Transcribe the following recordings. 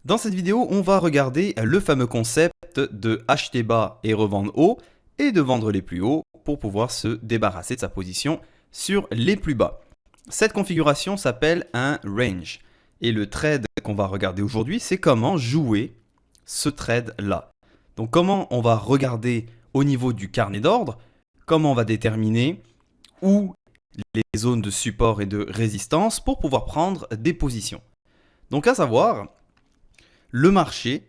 Dans cette vidéo, on va regarder le fameux concept de acheter bas et revendre haut et de vendre les plus hauts pour pouvoir se débarrasser de sa position sur les plus bas. Cette configuration s'appelle un range. Et le trade qu'on va regarder aujourd'hui, c'est comment jouer ce trade-là. Donc comment on va regarder au niveau du carnet d'ordre, comment on va déterminer où les zones de support et de résistance pour pouvoir prendre des positions. Donc à savoir, le marché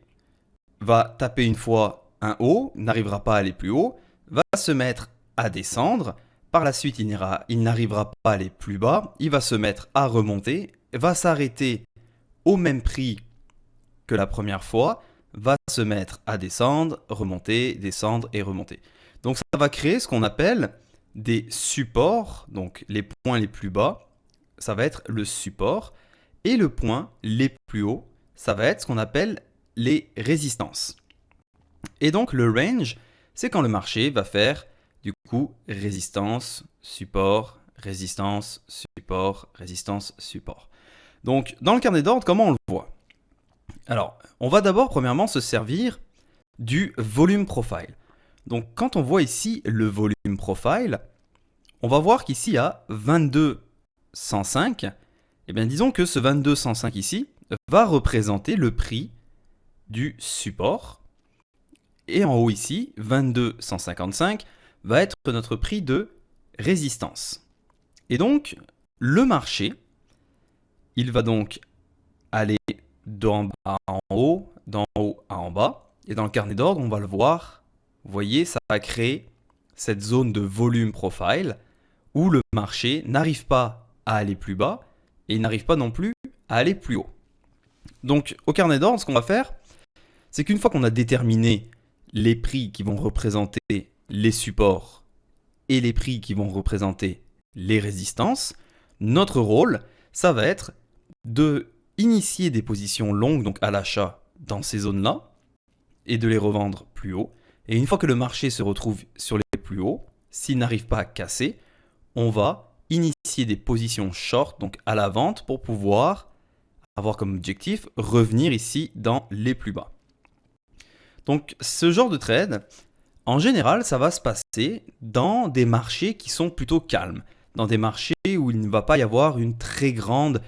va taper une fois un haut, n'arrivera pas à aller plus haut, va se mettre à descendre, par la suite il n'arrivera pas à aller plus bas, il va se mettre à remonter, va s'arrêter au même prix que la première fois, va se mettre à descendre, remonter, descendre et remonter. Donc ça va créer ce qu'on appelle des supports, donc les points les plus bas, ça va être le support, et le point les plus hauts, ça va être ce qu'on appelle les résistances. Et donc le range, c'est quand le marché va faire du coup résistance, support, résistance, support, résistance, support. Donc dans le carnet d'ordre, comment on le voit? Alors, on va d'abord premièrement se servir du volume profile. Donc quand on voit ici le volume profile, on va voir qu'ici à 22,105, eh bien disons que ce 22,105 ici va représenter le prix du support. Et en haut ici, 22,155 va être notre prix de résistance. Et donc, le marché, il va donc aller d'en bas à en haut, d'en haut à en bas. Et dans le carnet d'ordre, on va le voir. Vous voyez, ça va créer cette zone de volume profile où le marché n'arrive pas à aller plus bas et il n'arrive pas non plus à aller plus haut. Donc, au carnet d'ordre, ce qu'on va faire, c'est qu'une fois qu'on a déterminé les prix qui vont représenter les supports et les prix qui vont représenter les résistances, notre rôle, ça va être de initier des positions longues, donc à l'achat dans ces zones-là, et de les revendre plus haut. Et une fois que le marché se retrouve sur les plus hauts, s'il n'arrive pas à casser, on va initier des positions short, donc à la vente, pour pouvoir avoir comme objectif revenir ici dans les plus bas. Donc ce genre de trade, en général, ça va se passer dans des marchés qui sont plutôt calmes, dans des marchés où il ne va pas y avoir une très grande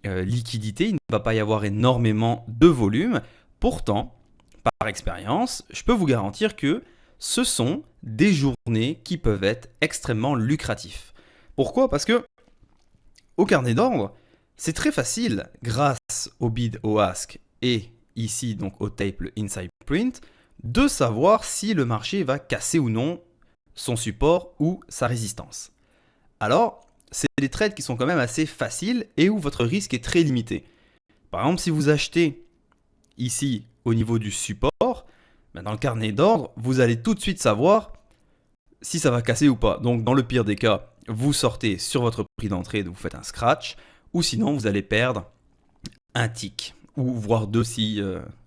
liquidité, il ne va pas y avoir énormément de volume. Pourtant, par expérience, je peux vous garantir que ce sont des journées qui peuvent être extrêmement lucratifs. Pourquoi? Parce que au carnet d'ordre, c'est très facile, grâce au bid, au ask et ici donc au tape, le inside print, de savoir si le marché va casser ou non son support ou sa résistance. Alors, c'est des trades qui sont quand même assez faciles et où votre risque est très limité. Par exemple, si vous achetez ici au niveau du support, dans le carnet d'ordre, vous allez tout de suite savoir si ça va casser ou pas. Donc dans le pire des cas, vous sortez sur votre prix d'entrée, vous faites un scratch, ou sinon vous allez perdre un tick, ou voire deux si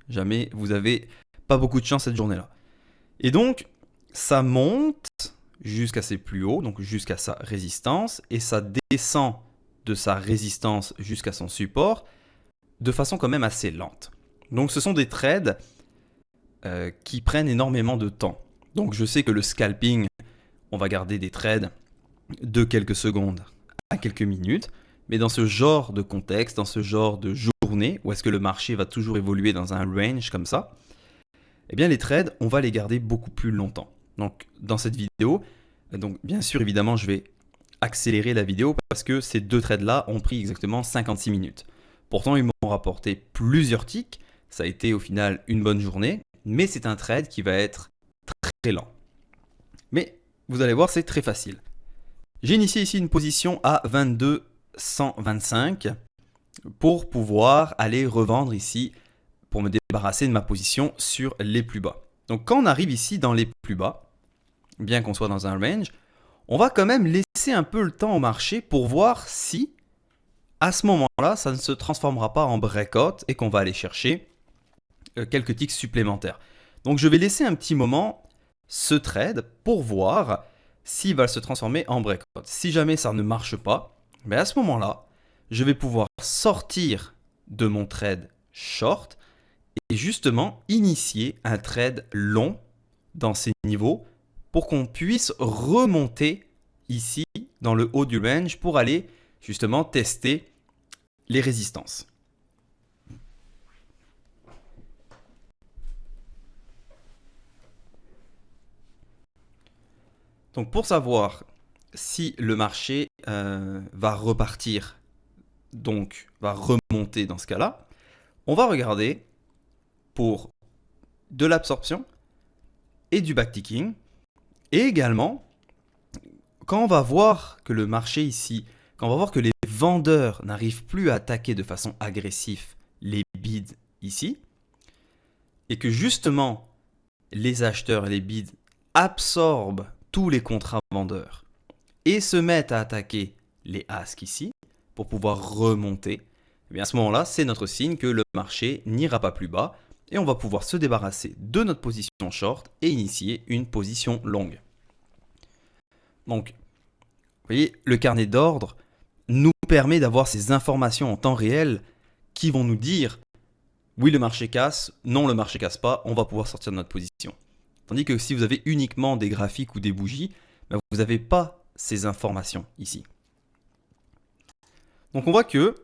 jamais vous avez pas beaucoup de chance cette journée-là. Et donc, ça monte jusqu'à ses plus hauts, donc jusqu'à sa résistance, et ça descend de sa résistance jusqu'à son support de façon quand même assez lente. Donc ce sont des trades qui prennent énormément de temps. Donc je sais que le scalping, on va garder des trades de quelques secondes à quelques minutes, mais dans ce genre de contexte, dans ce genre de journée, où est-ce que le marché va toujours évoluer dans un range comme ça, eh bien les trades, on va les garder beaucoup plus longtemps. Donc dans cette vidéo, donc bien sûr évidemment je vais accélérer la vidéo parce que ces deux trades-là ont pris exactement 56 minutes. Pourtant ils m'ont rapporté plusieurs ticks, ça a été au final une bonne journée, mais c'est un trade qui va être très lent. Mais vous allez voir, c'est très facile. J'ai initié ici une position à 22,125 pour pouvoir aller revendre ici pour me débarrasser de ma position sur les plus bas. Donc quand on arrive ici dans les plus bas, bien qu'on soit dans un range, on va quand même laisser un peu le temps au marché pour voir si à ce moment-là, ça ne se transformera pas en breakout et qu'on va aller chercher quelques ticks supplémentaires. Donc je vais laisser un petit moment ce trade pour voir s'il va se transformer en breakout. Si jamais ça ne marche pas, mais à ce moment-là, je vais pouvoir sortir de mon trade short et justement initier un trade long dans ces niveaux pour qu'on puisse remonter ici dans le haut du range pour aller justement tester les résistances. Donc pour savoir si le marché va repartir, donc va remonter dans ce cas-là, on va regarder pour de l'absorption et du backticking. Et également, quand on va voir que le marché ici, quand on va voir que les vendeurs n'arrivent plus à attaquer de façon agressive les bids ici, et que justement les acheteurs et les bids absorbent tous les contrats vendeurs et se mettent à attaquer les asks ici pour pouvoir remonter, eh bien à ce moment-là, c'est notre signe que le marché n'ira pas plus bas et on va pouvoir se débarrasser de notre position short et initier une position longue. Donc, vous voyez, le carnet d'ordre nous permet d'avoir ces informations en temps réel qui vont nous dire oui, le marché casse, non, le marché casse pas, on va pouvoir sortir de notre position. Tandis que si vous avez uniquement des graphiques ou des bougies, ben vous n'avez pas ces informations ici. Donc on voit que,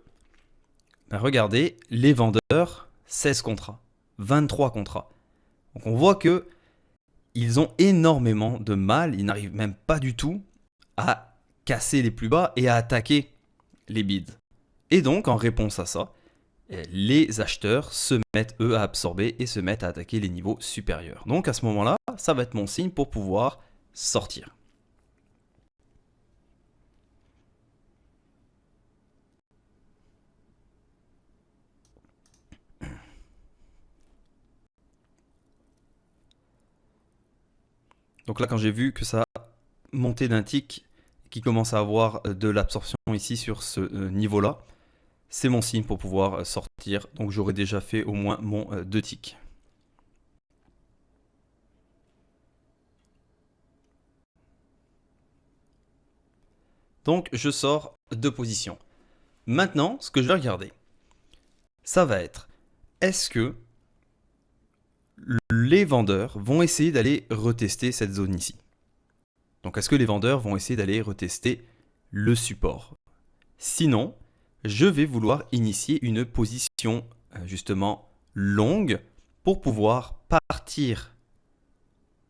ben regardez, les vendeurs, 16 contrats, 23 contrats. Donc on voit que ils ont énormément de mal, ils n'arrivent même pas du tout à casser les plus bas et à attaquer les bids. Et donc en réponse à ça, les acheteurs se mettent eux à absorber et se mettent à attaquer les niveaux supérieurs. Donc à ce moment-là, ça va être mon signe pour pouvoir sortir. Donc là, quand j'ai vu que ça montait d'un tick, qui commence à avoir de l'absorption ici sur ce niveau-là, c'est mon signe pour pouvoir sortir. Donc j'aurais déjà fait au moins mon 2 ticks. Donc je sors de position. Maintenant, ce que je vais regarder, ça va être, est-ce que les vendeurs vont essayer d'aller retester cette zone ici? Donc est-ce que les vendeurs vont essayer d'aller retester le support? Sinon, je vais vouloir initier une position justement longue pour pouvoir partir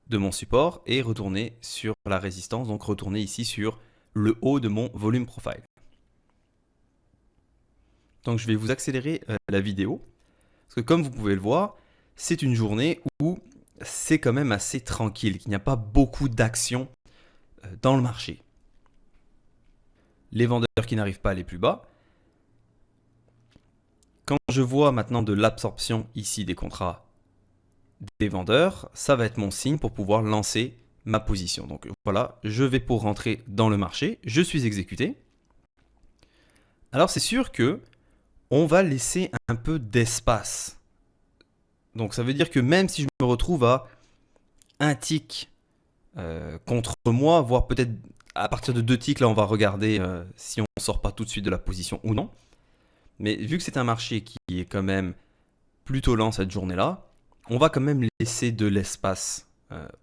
de mon support et retourner sur la résistance, donc retourner ici sur le haut de mon volume profile. Donc je vais vous accélérer la vidéo, parce que comme vous pouvez le voir, c'est une journée où c'est quand même assez tranquille, qu'il n'y a pas beaucoup d'action dans le marché. Les vendeurs qui n'arrivent pas à aller plus bas. Quand je vois maintenant de l'absorption ici des contrats des vendeurs, ça va être mon signe pour pouvoir lancer ma position. Donc voilà, je vais pour rentrer dans le marché, je suis exécuté. Alors c'est sûr que on va laisser un peu d'espace. Donc ça veut dire que même si je me retrouve à un tick contre moi, voire peut-être à partir de 2 ticks, là on va regarder si on ne sort pas tout de suite de la position ou non. Mais vu que c'est un marché qui est quand même plutôt lent cette journée-là, on va quand même laisser de l'espace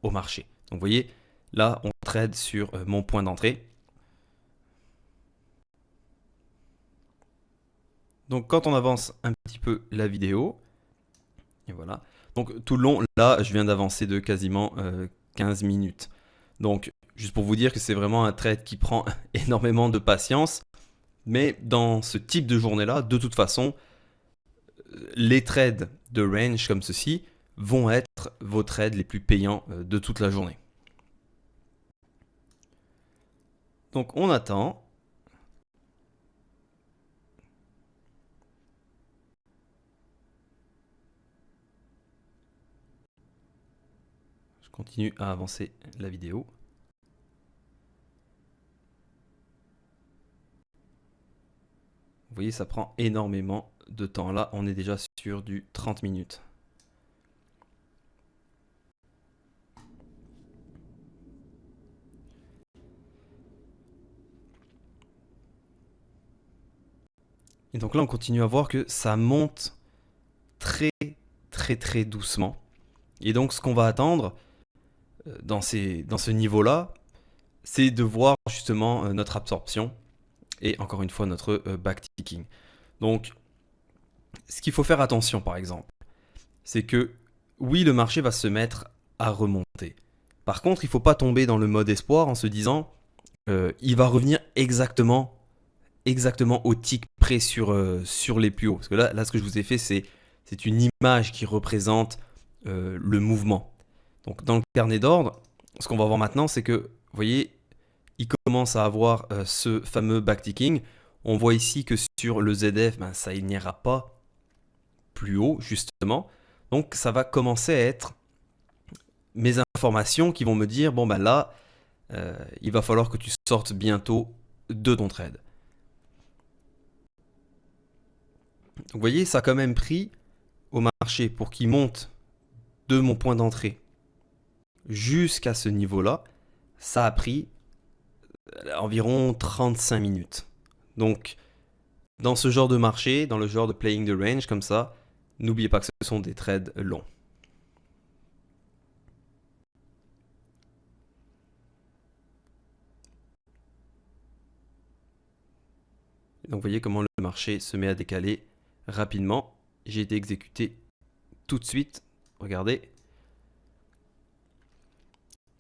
au marché. Donc vous voyez, là on trade sur mon point d'entrée. Donc quand on avance un petit peu la vidéo, et voilà. Donc tout le long, là je viens d'avancer de quasiment 15 minutes. Donc juste pour vous dire que c'est vraiment un trade qui prend énormément de patience. Mais dans ce type de journée-là, de toute façon, les trades de range comme ceci vont être vos trades les plus payants de toute la journée. Donc on attend. Je continue à avancer la vidéo. Vous voyez, ça prend énormément de temps. Là, on est déjà sur du 30 minutes. Et donc là, on continue à voir que ça monte très très très doucement. Et donc ce qu'on va attendre dans ce niveau-là, c'est de voir justement notre absorption et encore une fois notre backticking. Donc ce qu'il faut faire attention par exemple, c'est que oui, le marché va se mettre à remonter. Par contre, il ne faut pas tomber dans le mode espoir en se disant il va revenir exactement au tick près sur les plus hauts. Parce que là, ce que je vous ai fait, c'est une image qui représente le mouvement. Donc dans le carnet d'ordre, ce qu'on va voir maintenant, c'est que, vous voyez, il commence à avoir ce fameux backticking. On voit ici que sur le ZF, ça n'ira pas plus haut, justement. Donc ça va commencer à être mes informations qui vont me dire, bon là, il va falloir que tu sortes bientôt de ton trade. Donc, vous voyez, ça a quand même pris au marché pour qu'il monte de mon point d'entrée jusqu'à ce niveau-là, ça a pris environ 35 minutes. Donc, dans ce genre de marché, dans le genre de playing the range comme ça, n'oubliez pas que ce sont des trades longs. Donc, vous voyez comment le marché se met à décaler rapidement. J'ai été exécuté tout de suite. Regardez.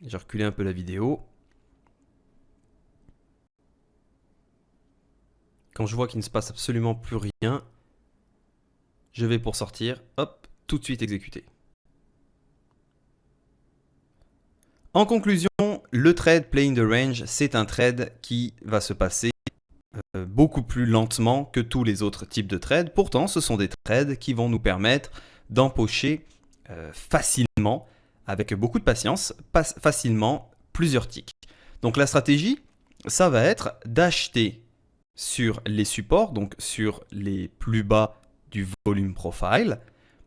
J'ai reculé un peu la vidéo. Quand je vois qu'il ne se passe absolument plus rien, je vais pour sortir, hop, tout de suite exécuté. En conclusion, le trade playing the range, c'est un trade qui va se passer beaucoup plus lentement que tous les autres types de trades. Pourtant, ce sont des trades qui vont nous permettre d'empocher facilement, avec beaucoup de patience, facilement plusieurs ticks. Donc la stratégie, ça va être d'acheter sur les supports, donc sur les plus bas du volume profile,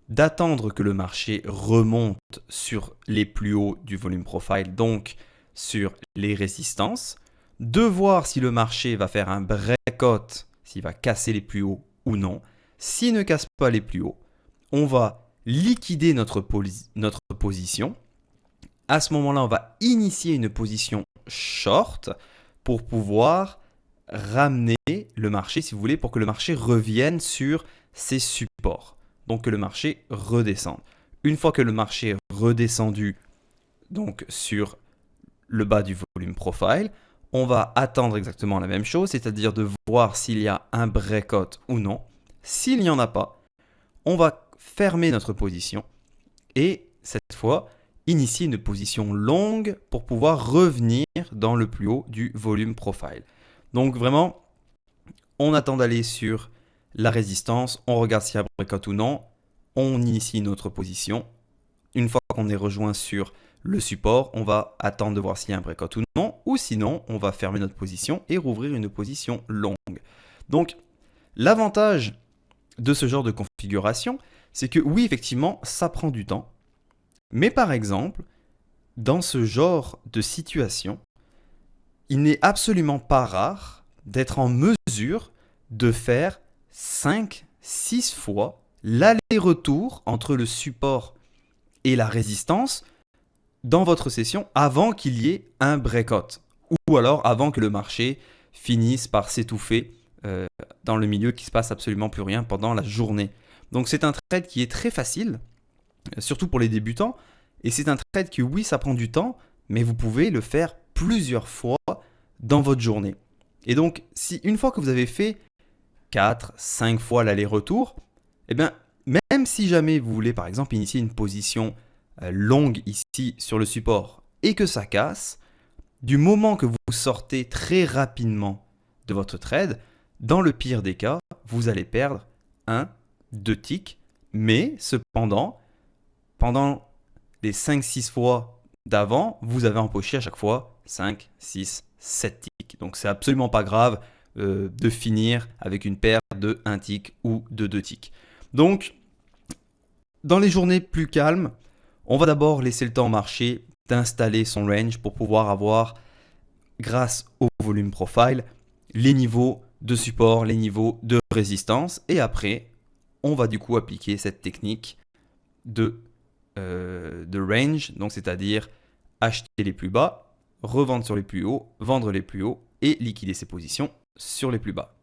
d'attendre que le marché remonte sur les plus hauts du volume profile, donc sur les résistances, de voir si le marché va faire un breakout, s'il va casser les plus hauts ou non. S'il ne casse pas les plus hauts, on va liquider notre position. À ce moment-là, on va initier une position short pour pouvoir ramener le marché, si vous voulez, pour que le marché revienne sur ses supports. Donc que le marché redescende. Une fois que le marché est redescendu donc sur le bas du volume profile, on va attendre exactement la même chose, c'est-à-dire de voir s'il y a un breakout ou non. S'il n'y en a pas, on va fermer notre position et cette fois initier une position longue pour pouvoir revenir dans le plus haut du volume profile. Donc vraiment, on attend d'aller sur la résistance, on regarde s'il y a un breakout ou non, on initie une autre position. Une fois qu'on est rejoint sur le support, on va attendre de voir s'il y a un breakout ou non, ou sinon, on va fermer notre position et rouvrir une position longue. Donc, l'avantage de ce genre de configuration, c'est que oui, effectivement, ça prend du temps, mais par exemple, dans ce genre de situation, il n'est absolument pas rare d'être en mesure de faire 5-6 fois l'aller-retour entre le support et la résistance dans votre session avant qu'il y ait un breakout ou alors avant que le marché finisse par s'étouffer dans le milieu, qu'il ne se passe absolument plus rien pendant la journée. Donc c'est un trade qui est très facile, surtout pour les débutants, et c'est un trade qui, oui, ça prend du temps, mais vous pouvez le faire plusieurs fois dans votre journée. Et donc, si une fois que vous avez fait 4-5 fois l'aller-retour, eh bien, même si jamais vous voulez par exemple initier une position longue ici sur le support et que ça casse, du moment que vous sortez très rapidement de votre trade, dans le pire des cas, vous allez perdre 1-2 ticks, mais cependant, pendant les 5-6 fois d'avant, vous avez empoché à chaque fois 5, 6, 7 ticks. Donc c'est absolument pas grave de finir avec une perte de 1 tick ou de 2 ticks. Donc, dans les journées plus calmes, on va d'abord laisser le temps au marché d'installer son range pour pouvoir avoir, grâce au volume profile, les niveaux de support, les niveaux de résistance. Et après, on va du coup appliquer cette technique de range, donc c'est-à-dire acheter les plus bas, revendre sur les plus hauts, vendre les plus hauts et liquider ses positions sur les plus bas.